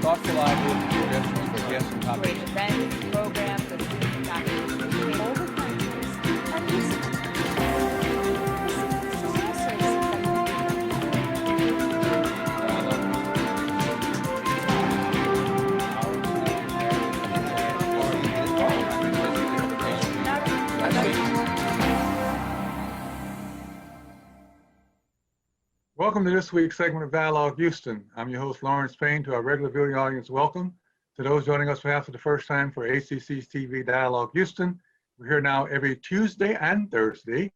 thoughtful ideas, suggestions for guests and topics. Great events, programs, and Welcome to this week's segment of Dialogue Houston. I'm your host, Lawrence Payne. To our regular viewing audience, welcome. To those joining us perhaps for the first time for ACC's TV Dialogue Houston, we're here now every Tuesday and Thursday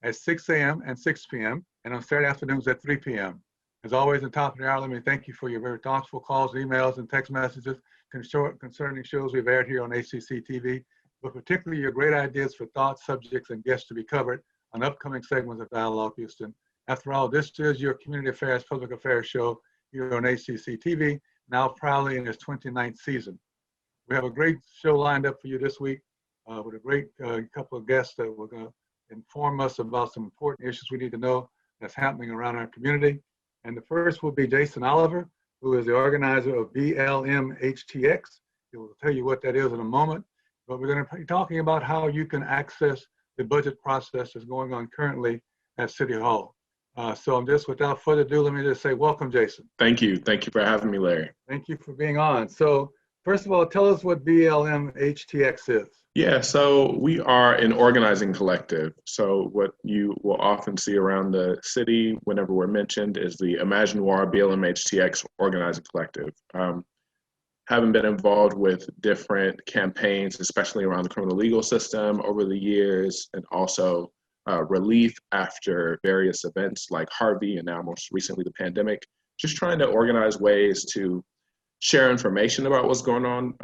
at 6 a.m. and 6 p.m. and on Saturday afternoons at 3 p.m. As always, at the top of the hour, let me thank you for your very thoughtful calls, emails, and text messages concerning shows we've aired here on ACC TV, but particularly your great ideas for thoughts, subjects, and guests to be covered on upcoming segments of Dialogue Houston. After all, this is your community affairs, public affairs show here on ACC TV, now proudly in its 29th season. We have a great show lined up for you this week with a great couple of guests that will inform us about some important issues we need to know that's happening around our community. And the first will be Jaison Oliver, who is the organizer of BLMHTX. He will tell you what that is in a moment, but we're going to be talking about how you can access the budget process that's going on currently at City Hall. So I'm just, without further ado, let me just say welcome, Jaison. Thank you. Thank you for having me, Larry. Thank you for being on. So first of all, tell us what BLMHTX is. Yeah, so we are an organizing collective. So what you will often see around the city whenever we're mentioned is the Imagine War BLMHTX organizing collective. Having been involved with different campaigns, especially around the criminal legal system over the years, and also relief after various events like Harvey and now most recently the pandemic, just trying to organize ways to share information about what's going on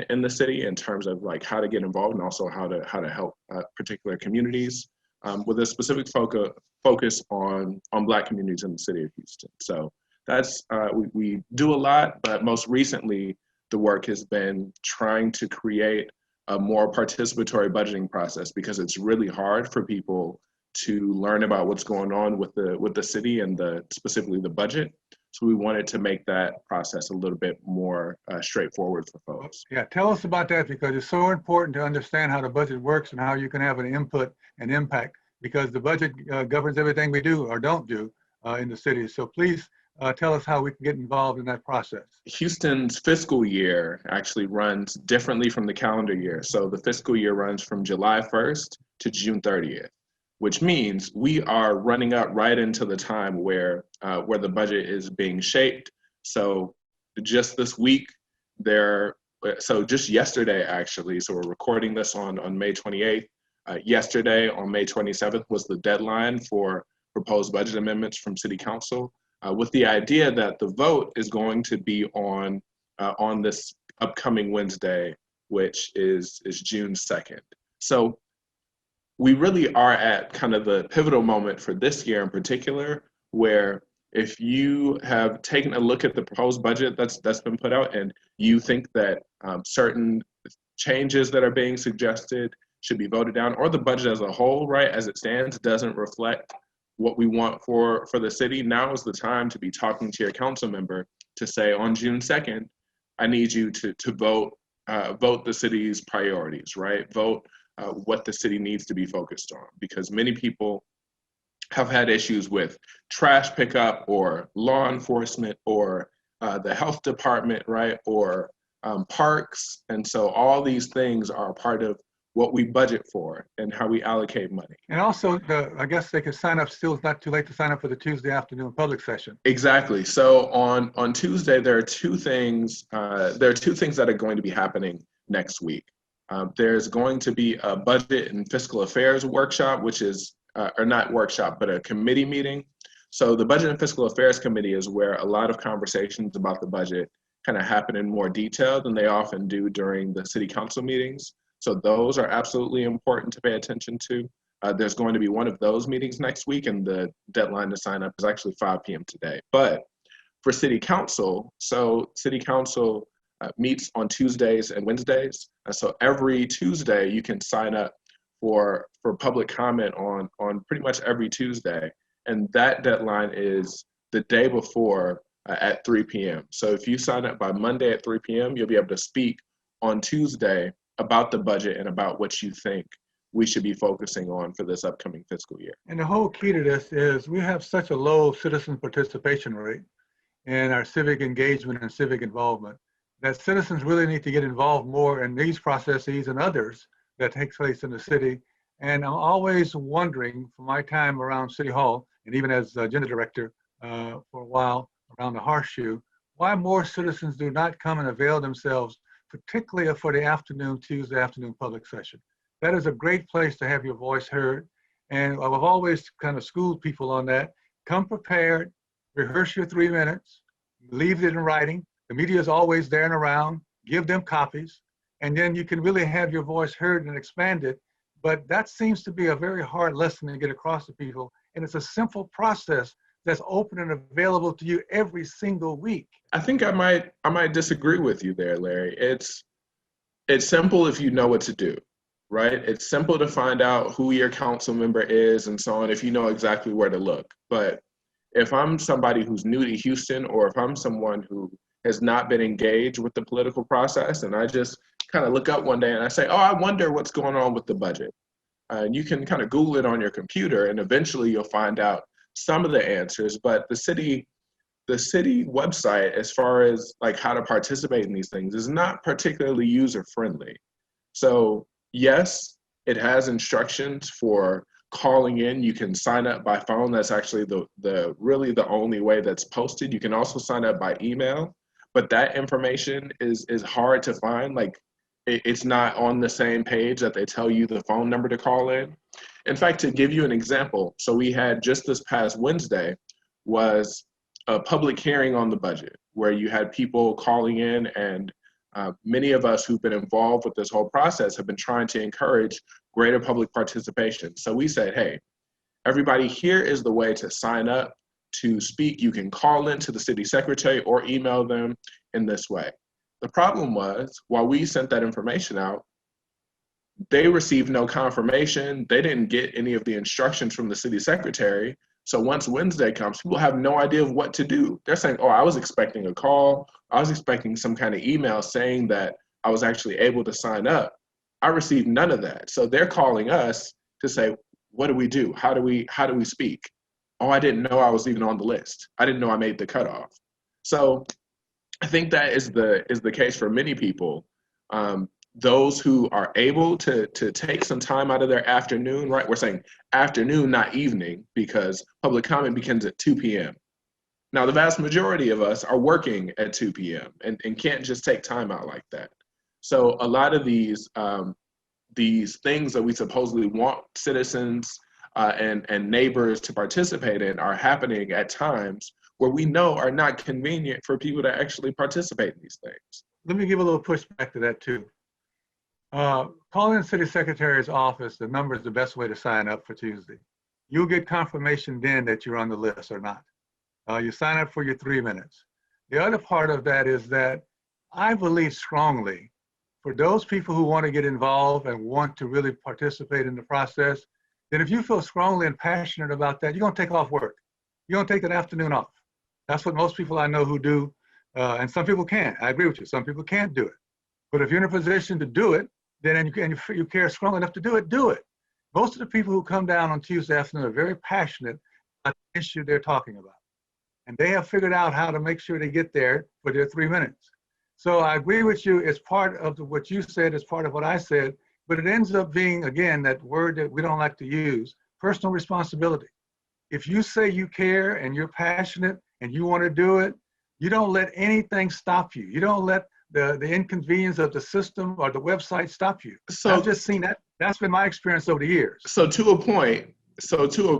in the city in terms of like how to get involved and also how to help particular communities with a specific focus on Black communities in the city of Houston. So that's, we do a lot, but most recently the work has been trying to create a more participatory budgeting process because it's really hard for people to learn about what's going on with the city and specifically the budget. So we wanted to make that process a little bit more straightforward for folks. Yeah, tell us about that because it's so important to understand how the budget works and how you can have an input and impact because the budget governs everything we do or don't do in the city. So please tell us how we can get involved in that process. Houston's fiscal year actually runs differently from the calendar year. So the fiscal year runs from July 1st to June 30th, which means we are running up right into the time where the budget is being shaped. So just this week, just yesterday actually, so we're recording this on May 28th. Yesterday on May 27th was the deadline for proposed budget amendments from City Council. With the idea that the vote is going to be on this upcoming Wednesday, which is June 2nd. So we really are at kind of the pivotal moment for this year in particular, where if you have taken a look at the proposed budget that's been put out and you think that certain changes that are being suggested should be voted down, or the budget as a whole, right, as it stands, doesn't reflect what we want for the city, now is the time to be talking to your council member to say on June 2nd, I need you to vote the city's priorities, right? Vote what the city needs to be focused on, because many people have had issues with trash pickup or law enforcement or the health department, right? Or parks. And so all these things are part of what we budget for and how we allocate money. And also, I guess they can sign up still. It's not too late to sign up for the Tuesday afternoon public session. Exactly. So on Tuesday, there are two things that are going to be happening next week. There's going to be a budget and fiscal affairs workshop, which is, or not workshop, but a committee meeting. So the Budget and Fiscal Affairs Committee is where a lot of conversations about the budget kind of happen in more detail than they often do during the city council meetings. So those are absolutely important to pay attention to. There's going to be one of those meetings next week, and the deadline to sign up is actually 5 p.m. today. But for City Council, so City Council meets on Tuesdays and Wednesdays. So every Tuesday you can sign up for public comment on pretty much every Tuesday. And that deadline is the day before at 3 p.m. So if you sign up by Monday at 3 p.m., you'll be able to speak on Tuesday about the budget and about what you think we should be focusing on for this upcoming fiscal year. And the whole key to this is we have such a low citizen participation rate in our civic engagement and civic involvement that citizens really need to get involved more in these processes and others that take place in the city. And I'm always wondering, from my time around City Hall, and even as agenda director for a while around the Horseshoe, why more citizens do not come and avail themselves, particularly for the afternoon, Tuesday afternoon public session. That is a great place to have your voice heard. And I've always kind of schooled people on that. Come prepared, rehearse your 3 minutes, leave it in writing. The media is always there and around, give them copies, and then you can really have your voice heard and expanded. But that seems to be a very hard lesson to get across to people. And it's a simple process that's open and available to you every single week. I think I might disagree with you there, Larry. It's simple if you know what to do, right? It's simple to find out who your council member is and so on if you know exactly where to look. But if I'm somebody who's new to Houston, or if I'm someone who has not been engaged with the political process, and I just kind of look up one day and I say, oh, I wonder what's going on with the budget. And you can kind of Google it on your computer, and eventually you'll find out some of the answers. But the city website, as far as like how to participate in these things, is not particularly user friendly. So yes, it has instructions for calling in. You can sign up by phone. That's actually really the only way that's posted. You can also sign up by email, but that information is hard to find. Like it's not on the same page that they tell you the phone number to call in. In fact, to give you an example, so we had just this past Wednesday was a public hearing on the budget where you had people calling in, and many of us who've been involved with this whole process have been trying to encourage greater public participation. So we said, hey, everybody, here is the way to sign up to speak. You can call in to the city secretary or email them in this way. The problem was, while we sent that information out, they received no confirmation. They didn't get any of the instructions from the city secretary. So once Wednesday comes, people have no idea of what to do. They're saying, oh, I was expecting a call. I was expecting some kind of email saying that I was actually able to sign up. I received none of that. So they're calling us to say, what do we do? How do we speak? Oh, I didn't know I was even on the list. I didn't know I made the cutoff. So I think that is the case for many people. Those who are able to take some time out of their afternoon, right? We're saying afternoon, not evening, because public comment begins at 2 p.m. Now, the vast majority of us are working at 2 p.m. and can't just take time out like that. So a lot of these things that we supposedly want citizens and neighbors to participate in are happening at times where we know are not convenient for people to actually participate in these things. Let me give a little pushback to that too. Calling the city secretary's office, the number is the best way to sign up for Tuesday. You'll get confirmation then that you're on the list or not. You sign up for your 3 minutes. The other part of that is that I believe strongly for those people who want to get involved and want to really participate in the process, then if you feel strongly and passionate about that, you're going to take off work. You're going to take an afternoon off. That's what most people I know who do, and some people can't. I agree with you. Some people can't do it. But if you're in a position to do it, then you care strong enough to do it, do it. Most of the people who come down on Tuesday afternoon are very passionate about the issue they're talking about. And they have figured out how to make sure they get there for their 3 minutes. So I agree with you. It's part of what you said, it's part of what I said, but it ends up being, again, that word that we don't like to use, personal responsibility. If you say you care and you're passionate and you want to do it, you don't let anything stop you. You don't let the inconvenience of the system or the website stop you. So I've just seen that. That's been my experience over the years. So to a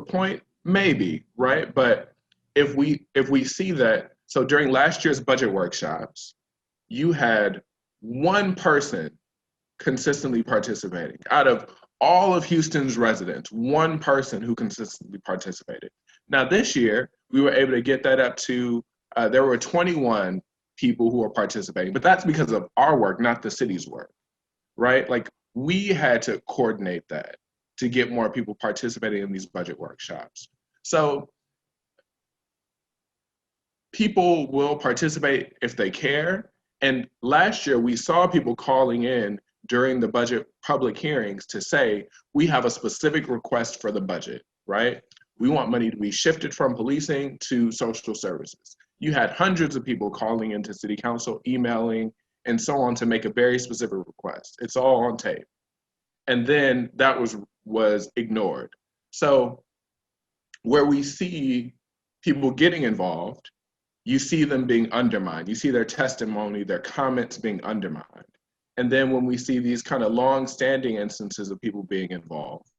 point, maybe, right? But if we see that, so during last year's budget workshops, you had one person consistently participating. Out of all of Houston's residents, one person who consistently participated. Now this year, we were able to get that up to, there were 21 people who are participating, but that's because of our work, not the city's work, right? Like we had to coordinate that to get more people participating in these budget workshops. So people will participate if they care. And last year we saw people calling in during the budget public hearings to say, we have a specific request for the budget, right? We want money to be shifted from policing to social services. You had hundreds of people calling into city council, emailing, and so on to make a very specific request. It's all on tape. And then that was ignored. So where we see people getting involved, you see them being undermined. You see their testimony, their comments being undermined. And then when we see these kind of long-standing instances of people being involved,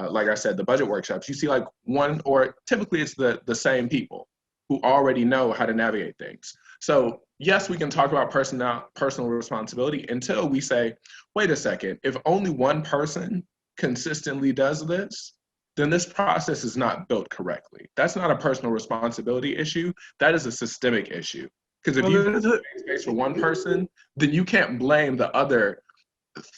like I said, the budget workshops, you see like one, or typically it's the same people who already know how to navigate things. So yes, we can talk about personal responsibility until we say, wait a second, if only one person consistently does this, then this process is not built correctly. That's not a personal responsibility issue. That is a systemic issue. Because if you make space for one person, then you can't blame the other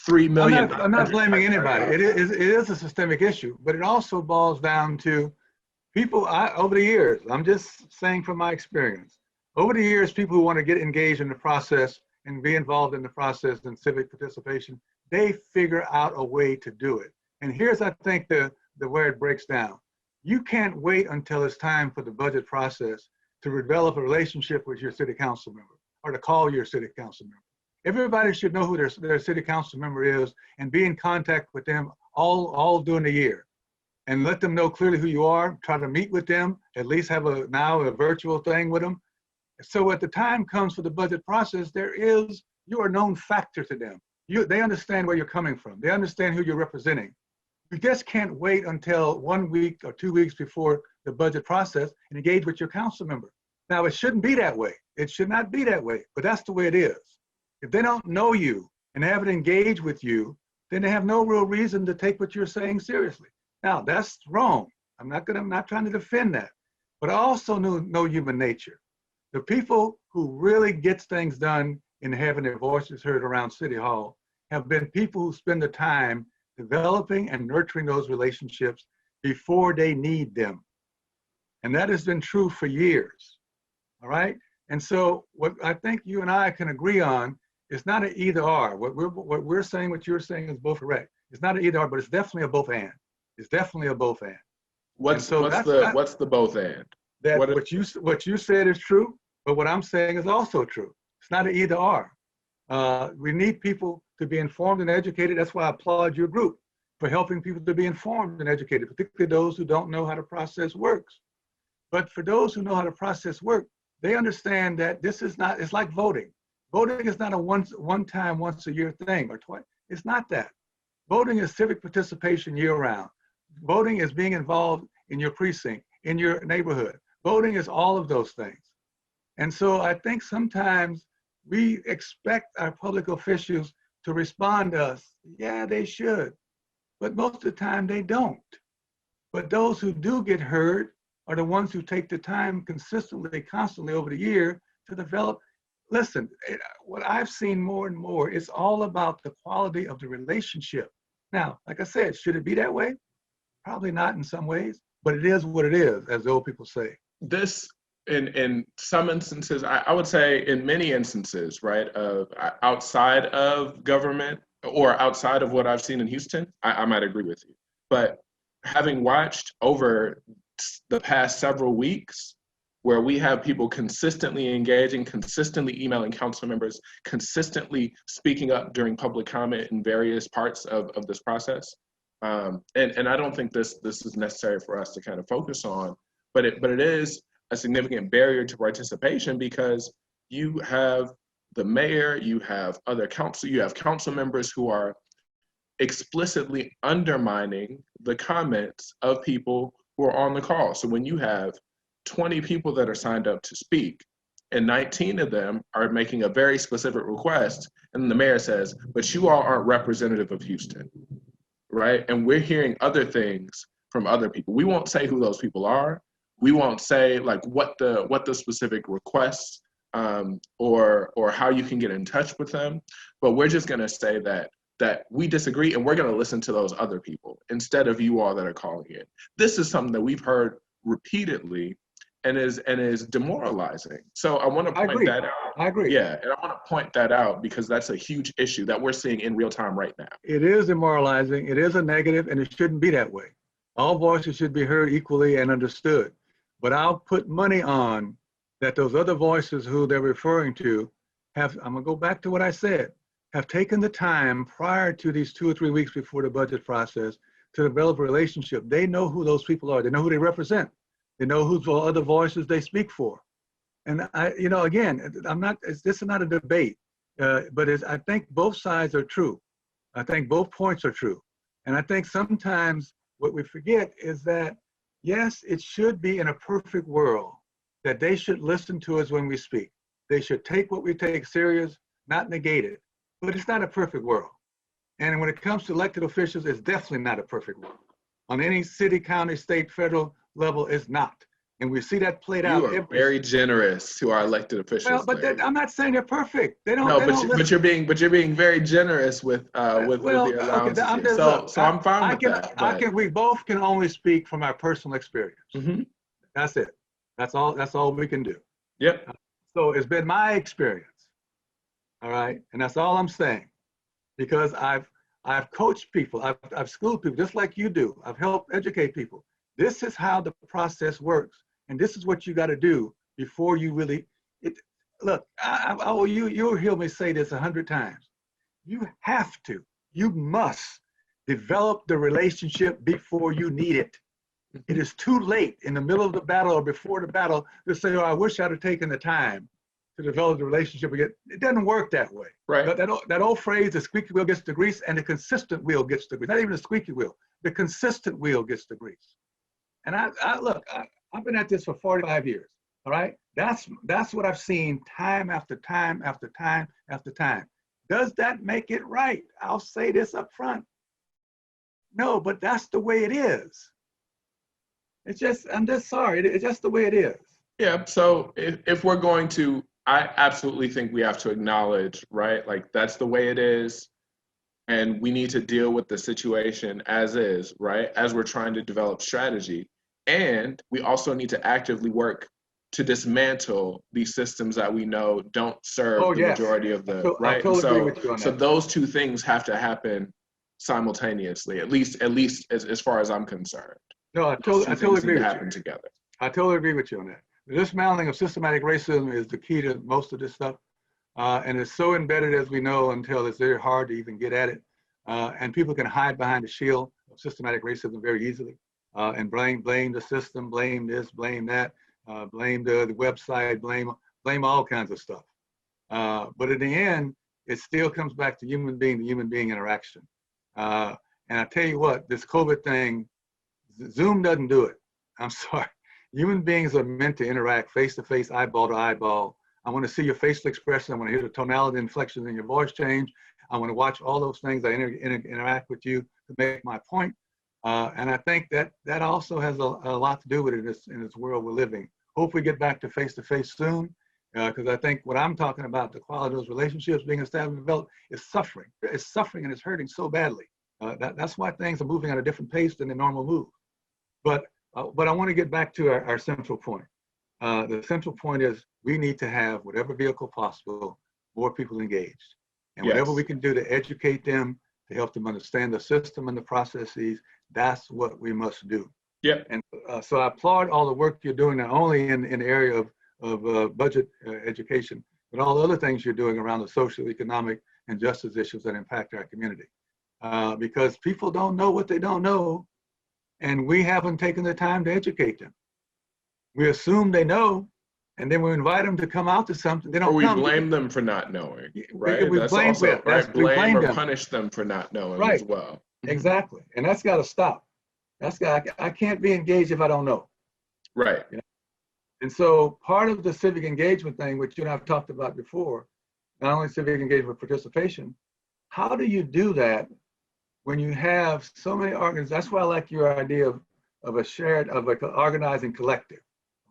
3 million. I'm not blaming anybody. It is a systemic issue, but it also boils down to people over the years. I'm just saying from my experience. Over the years, people who want to get engaged in the process and be involved in the process and civic participation, they figure out a way to do it. And here's, I think, the where it breaks down. You can't wait until it's time for the budget process to develop a relationship with your city council member or to call your city council member. Everybody should know who their city council member is and be in contact with them all during the year. And let them know clearly who you are, try to meet with them, at least have now a virtual thing with them. So at the time comes for the budget process, you are a known factor to them. They understand where you're coming from. They understand who you're representing. You just can't wait until 1 week or 2 weeks before the budget process and engage with your council member. Now, it shouldn't be that way. It should not be that way, but that's the way it is. If they don't know you and haven't engaged with you, then they have no real reason to take what you're saying seriously. Now, that's wrong. I'm not trying to defend that, but I also know human nature. The people who really get things done in having their voices heard around City Hall have been people who spend the time developing and nurturing those relationships before they need them. And that has been true for years, all right? And so what I think you and I can agree on is not an either or. What we're saying, what you're saying is both correct. It's not an either or, but it's definitely a both and. It's definitely a both and. What's the both and? That what you said is true, but what I'm saying is also true. It's not an either or. We need people to be informed and educated. That's why I applaud your group for helping people to be informed and educated, particularly those who don't know how the process works. But for those who know how the process works, they understand that this is not, it's like voting. Voting is not a one-time, once-a-year thing or twice. It's not that. Voting is civic participation year-round. Voting is being involved in your precinct, in your neighborhood. Voting is all of those things. And so I think sometimes we expect our public officials to respond to us. Yeah, they should, but most of the time they don't. But those who do get heard are the ones who take the time consistently, constantly over the year to develop. Listen, what I've seen more and more, it's all about the quality of the relationship. Now, like I said, should it be that way? Probably not in some ways, but it is what it is, as the old people say. This, in some instances, I would say in many instances, right, outside of government or outside of what I've seen in Houston, I might agree with you. But having watched over the past several weeks, where we have people consistently engaging, consistently emailing council members, consistently speaking up during public comment in various parts of this process. And I don't think this is necessary for us to kind of focus on, but it is a significant barrier to participation because you have the mayor, you have council members who are explicitly undermining the comments of people who are on the call. So when you have 20 people that are signed up to speak and 19 of them are making a very specific request, and the mayor says, but you all aren't representative of Houston, right? And we're hearing other things from other people. We won't say who those people are. We won't say like what the specific requests or how you can get in touch with them, but we're just gonna say that we disagree and we're gonna listen to those other people instead of you all that are calling in. This is something that we've heard repeatedly, is demoralizing. So I want to I point agree. that out. I agree. Yeah, and I want to point that out because that's a huge issue that we're seeing in real time right now. It is demoralizing. It is a negative, and it shouldn't be that way. All voices should be heard equally and understood. But I'll put money on that those other voices who they're referring to have, I'm gonna go back to what I said, have taken the time prior to these 2 or 3 weeks before the budget process to develop a relationship. They know who those people are. They know who they represent. They know whose other voices they speak for. And again, this is not a debate, but I think both sides are true. I think both points are true. And I think sometimes what we forget is that, yes, it should be in a perfect world that they should listen to us when we speak. They should take what we take serious, not negate it. But it's not a perfect world. And when it comes to elected officials, it's definitely not a perfect world. On any city, county, state, federal level, it's not. And we see that played out. You are very generous to our elected officials. Well, but I'm not saying they're perfect. They don't. No, they don't but you're being very generous with the allowances. Okay, so I'm fine with that. We both can only speak from our personal experience. Mm-hmm. That's it. That's all we can do. Yep. So it's been my experience. All right, and that's all I'm saying, because I've coached people, I've schooled people just like you do. I've helped educate people. This is how the process works, and this is what you got to do before you really. Look, you'll hear me say this 100 times. You have to, you must develop the relationship before you need it. It is too late in the middle of the battle or before the battle to say, "Oh, I wish I'd have taken the time to develop the relationship again." It doesn't work that way. Right. That old phrase, the squeaky wheel gets the grease and the consistent wheel gets the grease. Not even the squeaky wheel, the consistent wheel gets the grease. And I've been at this for 45 years, all right? That's what I've seen time after time after time after time. Does that make it right? I'll say this up front. No, but that's the way it is. I'm just sorry, it's just the way it is. Yeah, so if we're going to, I absolutely think we have to acknowledge, right? Like that's the way it is. And we need to deal with the situation as is, right? As we're trying to develop strategy. And we also need to actively work to dismantle these systems that we know don't serve the majority of the, right? I totally agree with you on that. So those two things have to happen simultaneously, at least as far as I'm concerned. No, I totally agree with you. Happen together. I totally agree with you on that. The dismantling of systematic racism is the key to most of this stuff. And it's so embedded, as we know, until it's very hard to even get at it. And people can hide behind the shield of systematic racism very easily and blame the system, blame this, blame that, blame the website, blame all kinds of stuff. But in the end, it still comes back to human being interaction. And I tell you what, this COVID thing, Zoom doesn't do it. I'm sorry. Human beings are meant to interact face to face, eyeball to eyeball. I want to see your facial expression. I want to hear the tonality, inflections in your voice change. I want to watch all those things. I interact with you to make my point. And I think that also has a lot to do with it in this world we're living. Hope we get back to face soon, because I think what I'm talking about, the quality of those relationships being established and developed, is suffering. It's suffering and it's hurting so badly. That's why things are moving at a different pace than they normally move. But I want to get back to our central point. The central point is we need to have whatever vehicle possible, more people engaged. And whatever we can do to educate them, to help them understand the system and the processes, that's what we must do. Yeah. And so I applaud all the work you're doing, not only in the area of budget education, but all the other things you're doing around the social, economic, and justice issues that impact our community. Because people don't know what they don't know, and we haven't taken the time to educate them. We assume they know, and then we invite them to come out to something. They don't come. Or we come. blame them for not knowing, right? We that's blame also, them. right? Blame or them. punish them for not knowing right. as well. Exactly, and that's got to stop. I can't be engaged if I don't know. Right. You know? And so part of the civic engagement thing, which you and I have talked about before, not only civic engagement participation, how do you do that when you have so many organizations? That's why I like your idea of an organizing collective,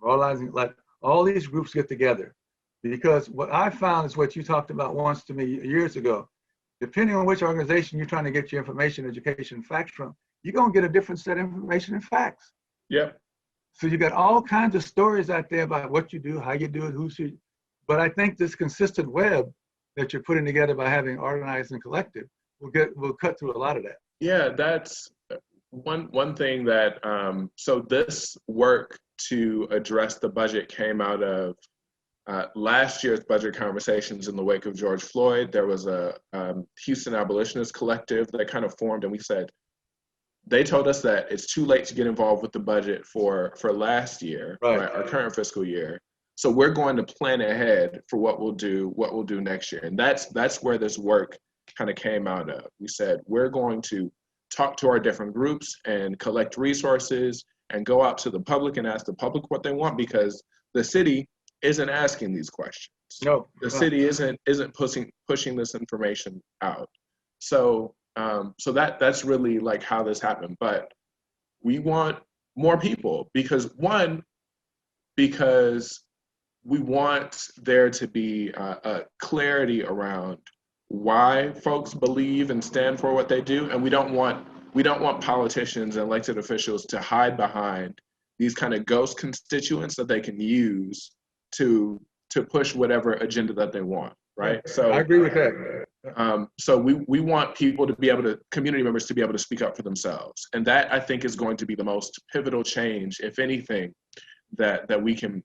organizing, like all these groups get together. Because what I found is what you talked about once to me years ago. Depending on which organization you're trying to get your information, education, facts from, you're going to get a different set of information and facts. Yep. So you got all kinds of stories out there about what you do, how you do it, who should. But I think this consistent web that you're putting together by having organized and collective will cut through a lot of that. Yeah, that's one thing that, so this work to address the budget came out of last year's budget conversations in the wake of George Floyd. There was a Houston Abolitionist collective that kind of formed, and we said, they told us that it's too late to get involved with the budget for last year, right, our current fiscal year. So we're going to plan ahead for what we'll do next year. And that's where this work kind of came out of. We said, we're going to talk to our different groups and collect resources and go out to the public and ask the public what they want, because the city isn't asking these questions. No, the city isn't pushing this information out. So so that's really like how this happened. But we want more people because we want there to be a clarity around why folks believe and stand for what they do, and we don't want politicians and elected officials to hide behind these kind of ghost constituents that they can use to push whatever agenda that they want, right? So I agree with that. So we want people to be able to, community members to be able to speak up for themselves, and that I think is going to be the most pivotal change, if anything, that we can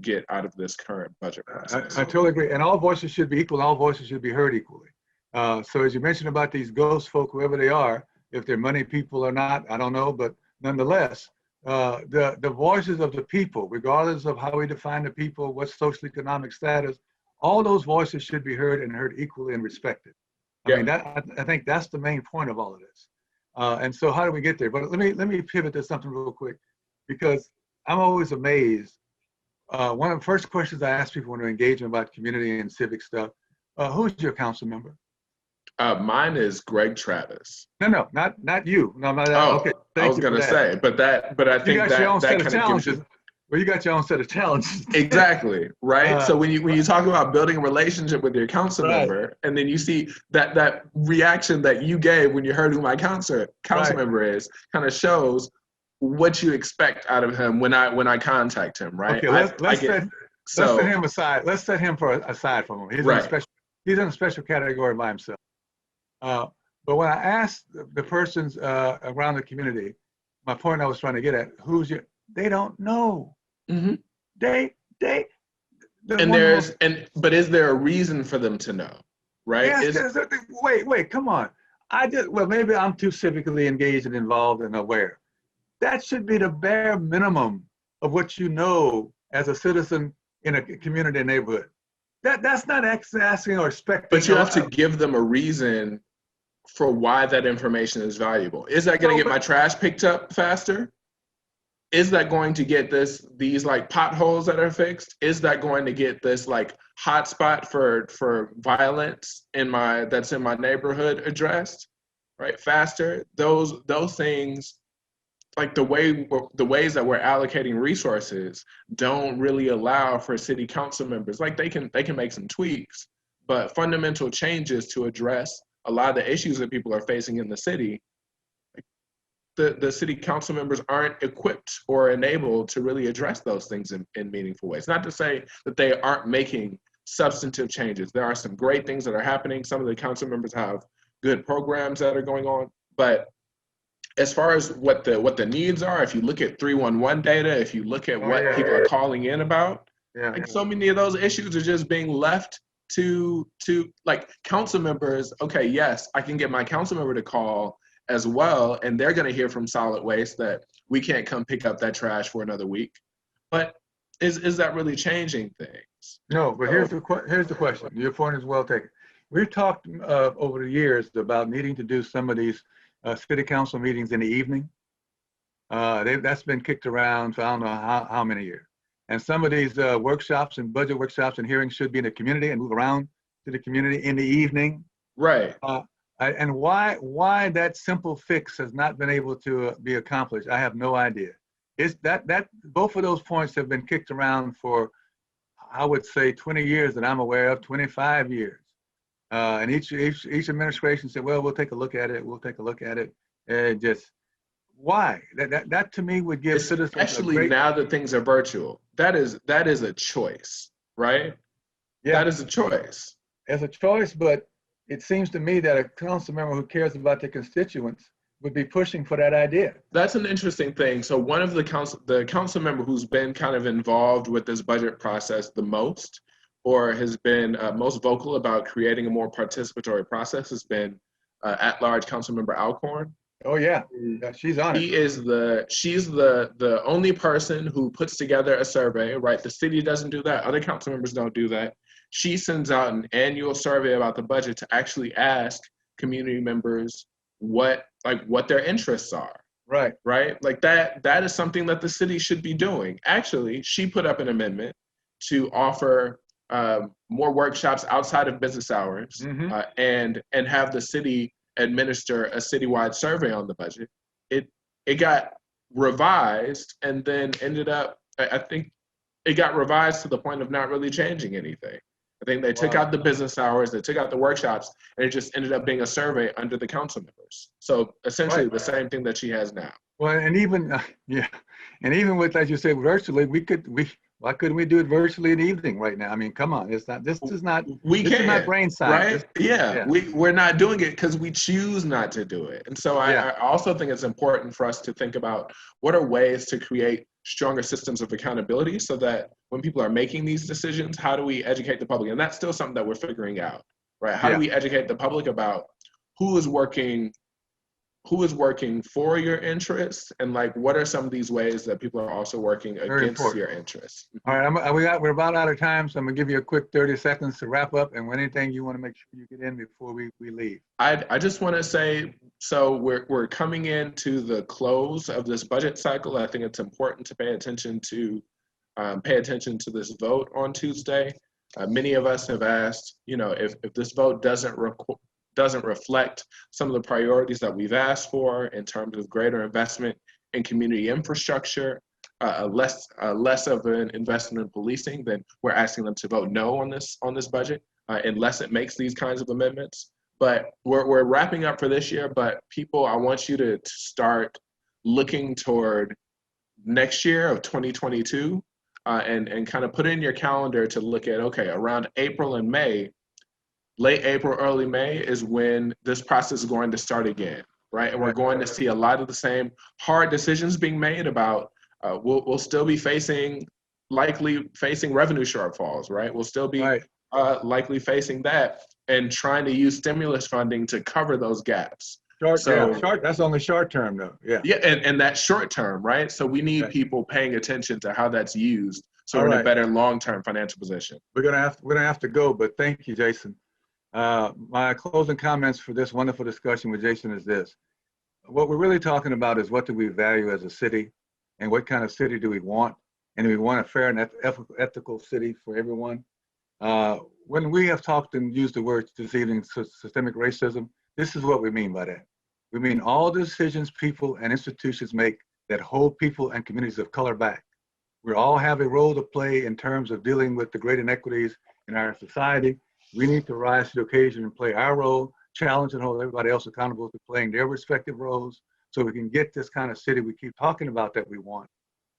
get out of this current budget process. I totally agree, and all voices should be equal. All voices should be heard equally. So as you mentioned about these ghost folk, whoever they are, if they're money people or not, I don't know, but nonetheless, the voices of the people, regardless of how we define the people, what social economic status, all those voices should be heard and heard equally and respected. I mean, I think that's the main point of all of this. And so how do we get there? But let me pivot to something real quick, because I'm always amazed. One of the first questions I ask people when they're engaging about community and civic stuff, who's your council member? Mine is Greg Travis. No, not you. No, not that. Oh, Okay. I was gonna say, but I think you got your own set of kind of challenges. Well, you got your own set of challenges. Exactly, right? So when you talk about building a relationship with your council member, and then you see that reaction that you gave when you heard who my council member is, kind of shows what you expect out of him when I contact him, right? Okay, let's set him aside. Let's set him aside from him. He's in a special category by himself. But when I asked the persons around the community, my point I was trying to get at, they don't know. Mm-hmm. But is there a reason for them to know, right? Yes, wait, come on. Maybe I'm too civically engaged and involved and aware. That should be the bare minimum of what you know as a citizen in a community and neighborhood. That's not asking or expecting. But you have to give them a reason for why that information is valuable. Is that going to get my trash picked up faster? Is that going to get these like potholes that are fixed? Is that going to get this like hotspot for violence that's in my neighborhood addressed, right? Faster? Those things, like the ways that we're allocating resources don't really allow for city council members. Like they can make some tweaks, but fundamental changes to address a lot of the issues that people are facing in the city, the city council members aren't equipped or enabled to really address those things in meaningful ways. Not to say that they aren't making substantive changes. There are some great things that are happening. Some of the council members have good programs that are going on, but as far as what the needs are, if you look at 311 data, if you look at what people are calling in about, so many of those issues are just being left to like council members. Okay, yes, I can get my council member to call as well, and they're going to hear from solid waste that we can't come pick up that trash for another week. But is that really changing things? No, but here's the question. Your point is well taken. We've talked over the years about needing to do some of these city council meetings in the evening. That's been kicked around for I don't know how many years. And some of these workshops and budget workshops and hearings should be in the community and move around to the community in the evening. Right. And why that simple fix has not been able to be accomplished, I have no idea. Is that both of those points have been kicked around for, I would say, 20 years that I'm aware of, 25 years. And each administration said, well, we'll take a look at it. We'll take a look at it. And just, Why? That to me would give citizens a Especially great, now that things are virtual. That is a choice, right? yeah, That is a choice. as a choice, but it seems to me that a council member who cares about their constituents would be pushing for that idea. That's an interesting thing. So one of the council member who's been kind of involved with this budget process the most, or has been most vocal about creating a more participatory process, has been at-large council member Alcorn. Oh yeah, she's on it. She's the only person who puts together a survey, right? The city doesn't do that. Other council members don't do that. She sends out an annual survey about the budget to actually ask community members what their interests are. Right. Right? Like that is something that the city should be doing. Actually, she put up an amendment to offer more workshops outside of business hours, and have the city administer a citywide survey on the budget. It got revised and then ended up, I think it got revised to the point of not really changing anything. I think they took out the business hours, they took out the workshops, and it just ended up being a survey under the council members. So essentially the same thing that she has now. Well, and even and even with, as you say, virtually, why couldn't we do it virtually in the evening right now? I mean, come on, this is not brain science, right? We're not doing it because we choose not to do it. And so I also think it's important for us to think about what are ways to create stronger systems of accountability, so that when people are making these decisions, how do we educate the public? And that's still something that we're figuring out, right? How do we educate the public about who is working for your interests, and like what are some of these ways that people are also working against your interests? All right, we're about out of time, so I'm gonna give you a quick 30 seconds to wrap up, and anything you want to make sure you get in before we leave. I just want to say, so we're coming into the close of this budget cycle. I think it's important to pay attention to this vote on Tuesday. Many of us have asked, if this vote doesn't reflect some of the priorities that we've asked for in terms of greater investment in community infrastructure, less of an investment in policing, then we're asking them to vote no on this budget, unless it makes these kinds of amendments. But we're wrapping up for this year, but people, I want you to start looking toward next year of 2022, and kind of put in your calendar to look at, okay, around April and May, late April, early May is when this process is going to start again, right? And we're going to see a lot of the same hard decisions being made about, we'll still be likely facing revenue shortfalls, right? We'll still be likely facing that, and trying to use stimulus funding to cover those gaps. That's only short term though, Yeah, and that's short term, right? So we need people paying attention to how that's used, so we're in a better long-term financial position. We're gonna have to go, but thank you, Jaison. My closing comments for this wonderful discussion with Jaison is this. What we're really talking about is, what do we value as a city, and what kind of city do we want? And do we want a fair and ethical city for everyone? When we have talked and used the word this evening, systemic racism, this is what we mean by that. We mean all the decisions people and institutions make that hold people and communities of color back. We all have a role to play in terms of dealing with the great inequities in our society. We need to rise to the occasion and play our role, challenge and hold everybody else accountable to playing their respective roles, so we can get this kind of city we keep talking about that we want,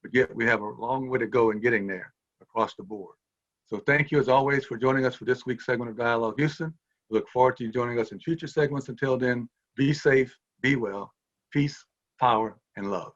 but yet we have a long way to go in getting there across the board. So thank you as always for joining us for this week's segment of Dialogue Houston. We look forward to you joining us in future segments. Until then, be safe, be well, peace, power, and love.